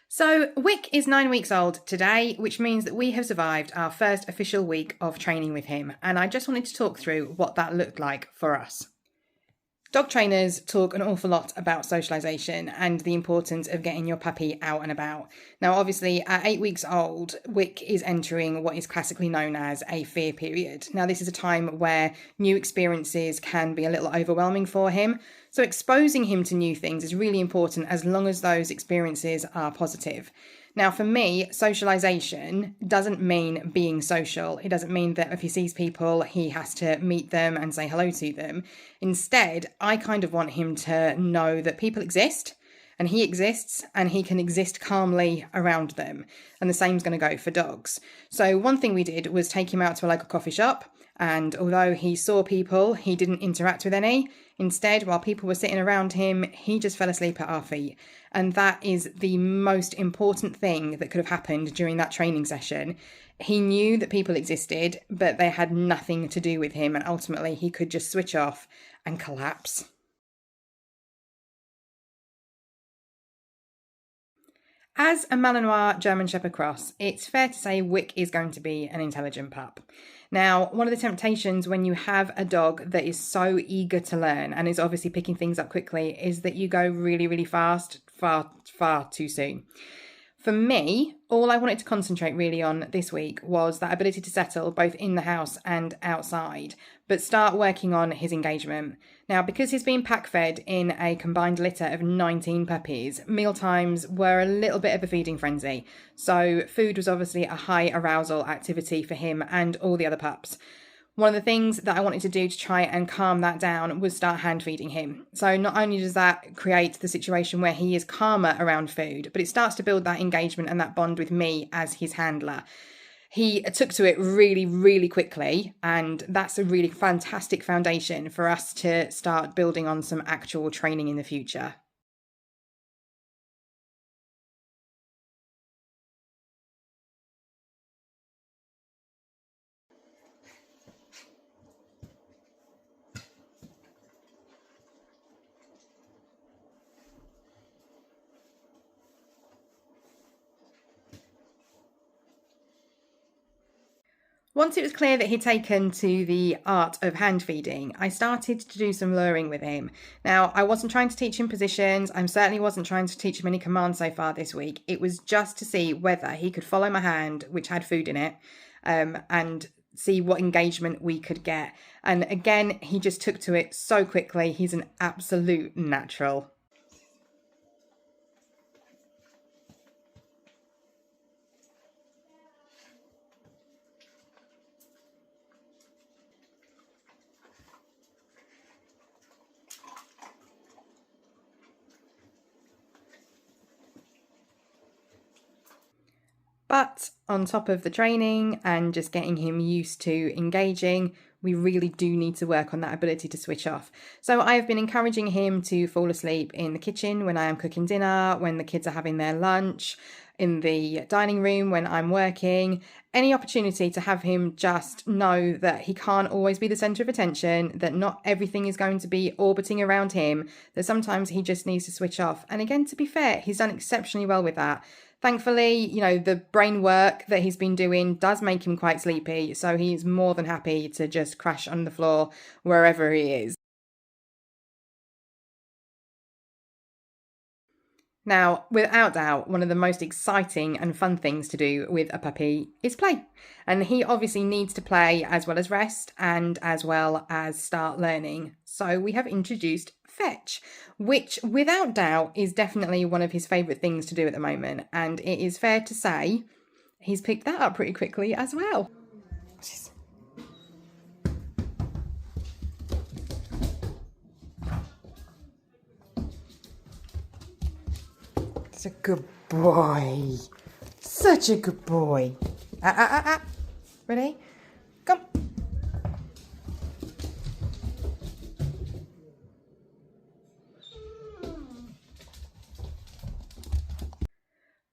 So Wick is 9 weeks old today, which means that we have survived our first official week of training with him. And I just wanted to talk through what that looked like for us. Dog trainers talk an awful lot about socialization and the importance of getting your puppy out and about. Now, obviously, at 8 weeks old, Wick is entering what is classically known as a fear period. Now, this is a time where new experiences can be a little overwhelming for him. So exposing him to new things is really important as long as those experiences are positive. Now, for me, socialization doesn't mean being social. It doesn't mean that if he sees people, he has to meet them and say hello to them. Instead, I kind of want him to know that people exist and he exists and he can exist calmly around them. And the same is going to go for dogs. So one thing we did was take him out to a local coffee shop. And although he saw people, he didn't interact with any. Instead, while people were sitting around him, he just fell asleep at our feet. And that is the most important thing that could have happened during that training session. He knew that people existed, but they had nothing to do with him. And ultimately, he could just switch off and collapse. As a Malinois German Shepherd Cross, it's fair to say Wick is going to be an intelligent pup. Now, one of the temptations when you have a dog that is so eager to learn and is obviously picking things up quickly is that you go really, really fast, far too soon. For me, all I wanted to concentrate really on this week was that ability to settle both in the house and outside, but start working on his engagement. Now, because he's been pack fed in a combined litter of 19 puppies, meal times were a little bit of a feeding frenzy. So food was obviously a high arousal activity for him and all the other pups. One of the things that I wanted to do to try and calm that down was start hand feeding him. So not only does that create the situation where he is calmer around food, but it starts to build that engagement and that bond with me as his handler. He took to it really, really quickly, and that's a really fantastic foundation for us to start building on some actual training in the future. Once it was clear that he'd taken to the art of hand feeding, I started to do some luring with him. Now, I wasn't trying to teach him positions. I certainly wasn't trying to teach him any commands so far this week. It was just to see whether he could follow my hand, which had food in it, and see what engagement we could get. And again, he just took to it so quickly. He's an absolute natural. But on top of the training and just getting him used to engaging, we really do need to work on that ability to switch off. So I have been encouraging him to fall asleep in the kitchen when I am cooking dinner, when the kids are having their lunch, in the dining room when I'm working. Any opportunity to have him just know that he can't always be the centre of attention, that not everything is going to be orbiting around him, that sometimes he just needs to switch off. And again, to be fair, he's done exceptionally well with that. Thankfully, the brain work that he's been doing does make him quite sleepy, so he's more than happy to just crash on the floor wherever he is. Now, without doubt, one of the most exciting and fun things to do with a puppy is play. And he obviously needs to play as well as rest and as well as start learning. So we have introduced fetch, which without doubt is definitely one of his favourite things to do at the moment. And it is fair to say he's picked that up pretty quickly as well. It's a good boy. Such a good boy. Ready? Come.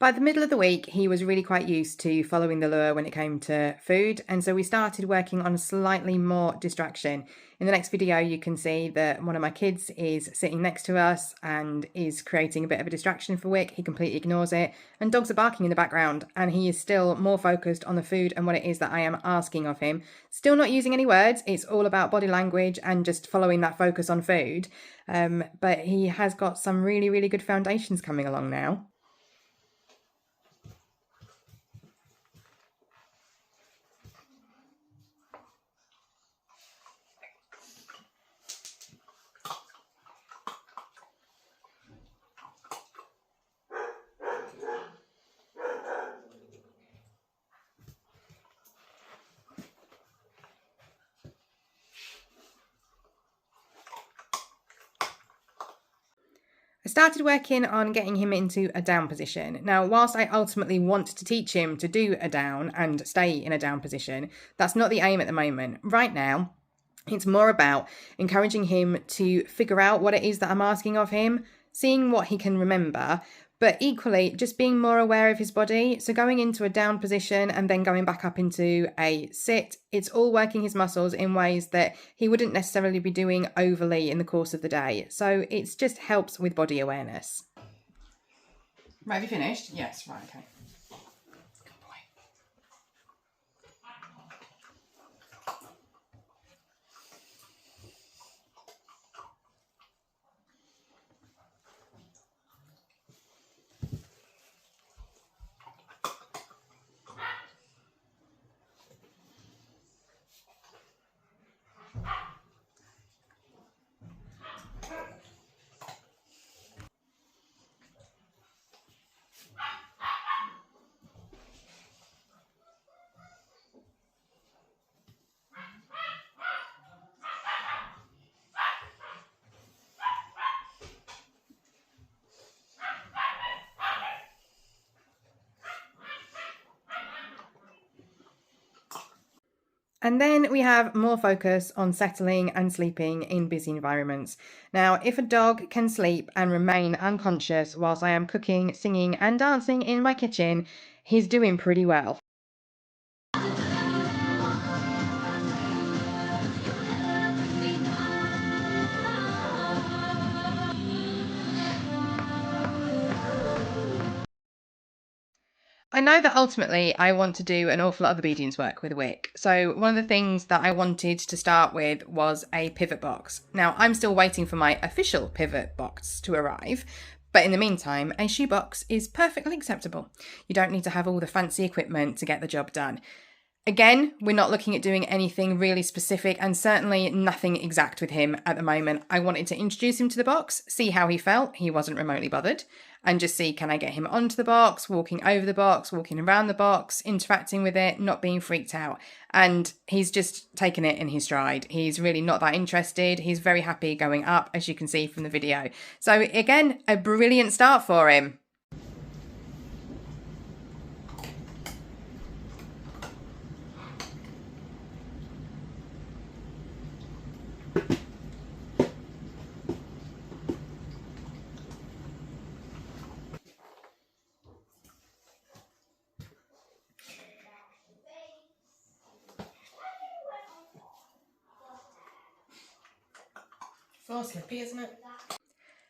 By the middle of the week, he was really quite used to following the lure when it came to food, and so we started working on slightly more distraction. In the next video, you can see that one of my kids is sitting next to us and is creating a bit of a distraction for Wick. He completely ignores it, and dogs are barking in the background, and he is still more focused on the food and what it is that I am asking of him. Still not using any words, it's all about body language and just following that focus on food, but he has got some really, really good foundations coming along now. I started working on getting him into a down position. Now, whilst I ultimately want to teach him to do a down and stay in a down position, that's not the aim at the moment. Right now, it's more about encouraging him to figure out what it is that I'm asking of him, seeing what he can remember, but equally just being more aware of his body. So going into a down position and then going back up into a sit, it's all working his muscles in ways that he wouldn't necessarily be doing overly in the course of the day. So it just helps with body awareness. Right, have you finished? Yes, right, okay. And then we have more focus on settling and sleeping in busy environments. Now, if a dog can sleep and remain unconscious whilst I am cooking, singing and dancing in my kitchen, he's doing pretty well. I know that ultimately I want to do an awful lot of obedience work with Wick. So one of the things that I wanted to start with was a pivot box. Now I'm still waiting for my official pivot box to arrive, but in the meantime, a shoebox is perfectly acceptable. You don't need to have all the fancy equipment to get the job done. Again, we're not looking at doing anything really specific and certainly nothing exact with him at the moment. I wanted to introduce him to the box, see how he felt. He wasn't remotely bothered. And just see, can I get him onto the box, walking over the box, walking around the box, interacting with it, not being freaked out. And he's just taken it in his stride. He's really not that interested. He's very happy going up, as you can see from the video. So again, a brilliant start for him. So slippy, isn't it?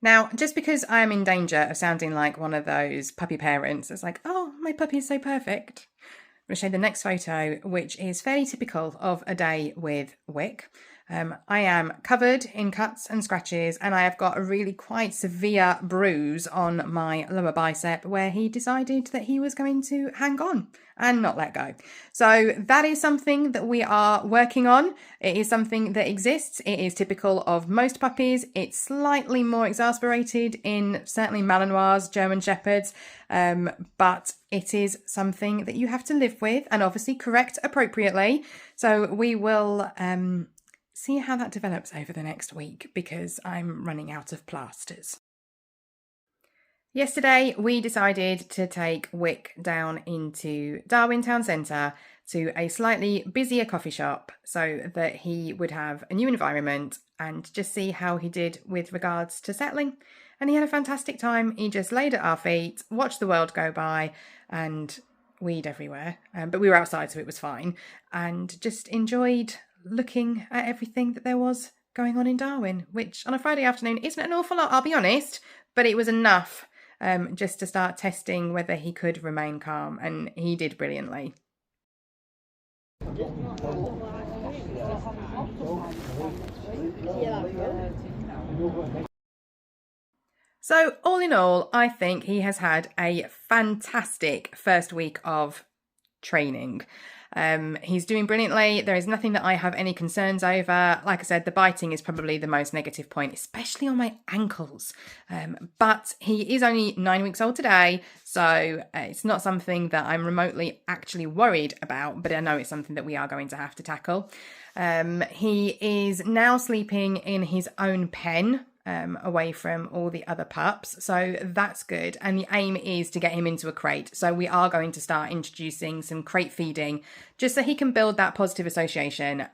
Now, just because I am in danger of sounding like one of those puppy parents that's like, oh, my puppy is so perfect, I'm going to show you the next photo, which is fairly typical of a day with Wick. I am covered in cuts and scratches, and I have got a really quite severe bruise on my lower bicep where he decided that he was going to hang on and not let go. So that is something that we are working on. It is something that exists. It is typical of most puppies. It's slightly more exasperated in certainly Malinois, German Shepherds, but it is something that you have to live with and obviously correct appropriately. So we will see how that develops over the next week because I'm running out of plasters. Yesterday, we decided to take Wick down into Darwin Town Centre to a slightly busier coffee shop so that he would have a new environment and just see how he did with regards to settling And he had a fantastic time. He just laid at our feet, watched the world go by, and weed everywhere. But we were outside, so it was fine. And just enjoyed looking at everything that there was going on in Darwin, which on a Friday afternoon isn't an awful lot, I'll be honest, but it was enough just to start testing whether he could remain calm, and he did brilliantly. So all in all, I think he has had a fantastic first week of training. He's doing brilliantly. There is nothing that I have any concerns over. Like I said, the biting is probably the most negative point, especially on my ankles. But he is only 9 weeks old today, so it's not something that I'm remotely actually worried about, but I know it's something that we are going to have to tackle. He is now sleeping in his own pen, away from all the other pups, so that's good. And the aim is to get him into a crate, so we are going to start introducing some crate feeding just so he can build that positive association.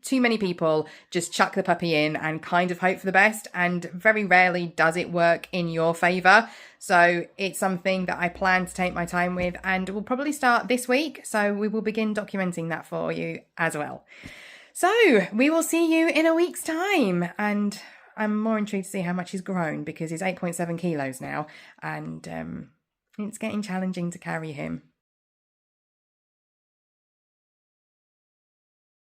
Too many people just chuck the puppy in and kind of hope for the best, and very rarely does it work in your favour. So it's something that I plan to take my time with, and we'll probably start this week, so we will begin documenting that for you as well. So we will see you in a week's time, and I'm more intrigued to see how much he's grown, because he's 8.7 kilos now, and it's getting challenging to carry him.